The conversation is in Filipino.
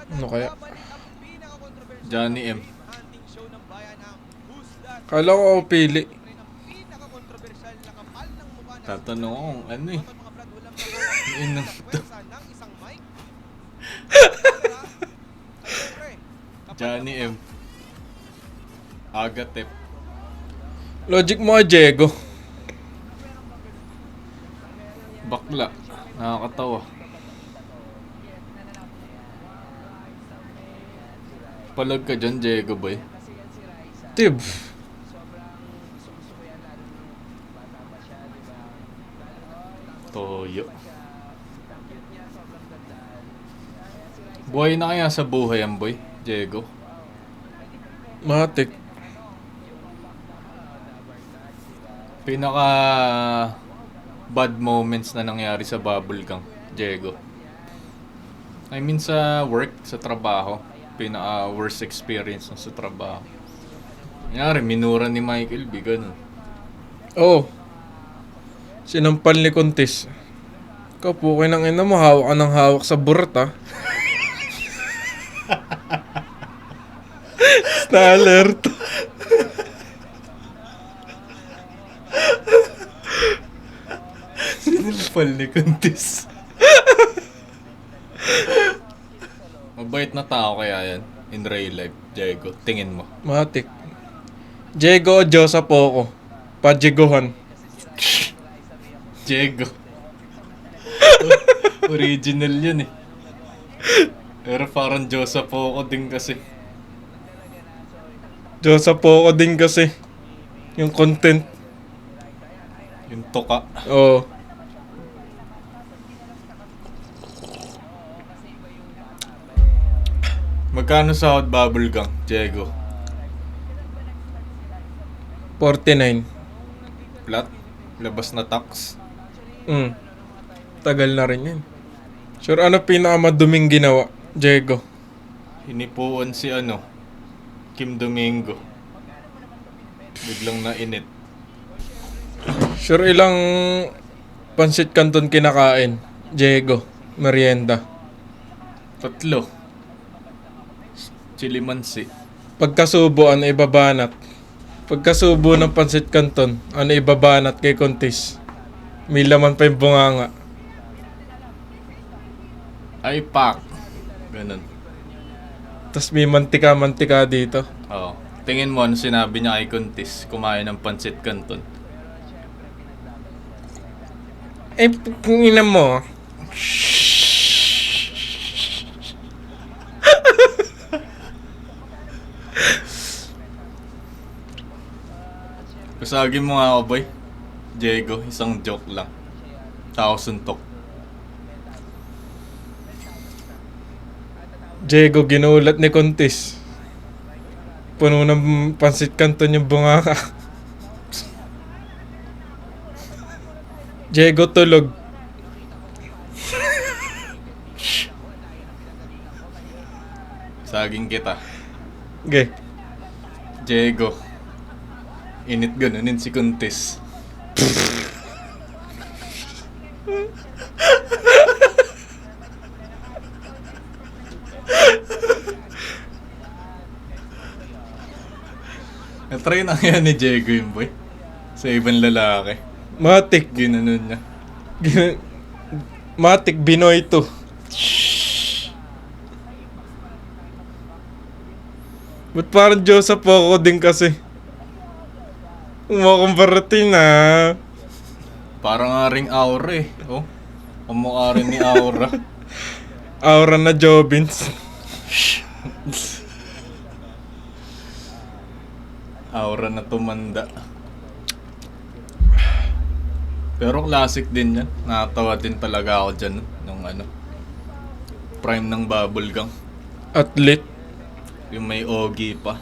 Ano kaya? Johnny M. Kala ko ako pili. Tatanong ko kung ano eh. Inang to. Johnny M. Agatep. Logic mo kay Diego. Bakla. Nakakatawa. Palag ka dyan, Diego boy. Tib. Toyo. Buhay na kaya sa buhay ang boy, Diego? Matik. Pinaka bad moments na nangyari sa bubble gang, Diego. I mean sa work, sa trabaho. Pinaka worst experience na sa trabaho. Nangyari, minura ni Michael B. Ganun. Oh. Sinampal ni Contis. Ikaw po kayo ng ina mo, hawak ka ng hawak sa burat ha. Staller to. Sinampal ni Kuntis. Mabait na tao kaya yan in real life, Diego. Tingin mo. Matik. Diego o Diyosa po ako. Padjegohan. Diego. Original yun eh. Pero parang Diyosa po ako din kasi. Diyosa po ako din kasi. Yung content. Yung toka. Oo. Magkano sa hot bubble gang, Diego? 49. Flat? Labas na tax? Tagal na rin yan. Sure, ano pinakamaduming ginawa? Diego. Hinipuan si Kim Domingo. Biglang nainit. Sure, ilang pansit canton kinakain? Diego. Merienda. 3. Chilimansi. Pagkasubo, ano ibabanat? Pagkasubo ng pansit canton, ano ibabanat kay Contis? May laman pa yung bunganga. Ay, pak. Ganun. Tapos may mantika-mantika dito. Oo. Tingin mo ano sinabi niya kay Kuntis kumain ng pancit canton. Eh, kung ina mo. Pasagin mo nga ako, boy. Diego, isang joke lang. Tao suntok. Diego, ginulat ni Contis. Puno ng pansit canton yung bunganga. Diego, tulog. Saging kita. Okay. Diego. Init ganunin si Kuntis. Na-try na kaya ni Diego yung boy. Sa ibang lalaki. Matik. Ginanon niya. Matik, Binoy to. Ba't parang Joseph ako din kasi? Umukumparatin na. Parang nga ring aura eh. Oh. Kamukha rin ni Aura. Aura na Jobins. Aura na tumanda. Pero classic din yan. Nakatawa din talaga ako dyan. Nung prime ng bubble gang. Athlete. Yung may Ogie pa.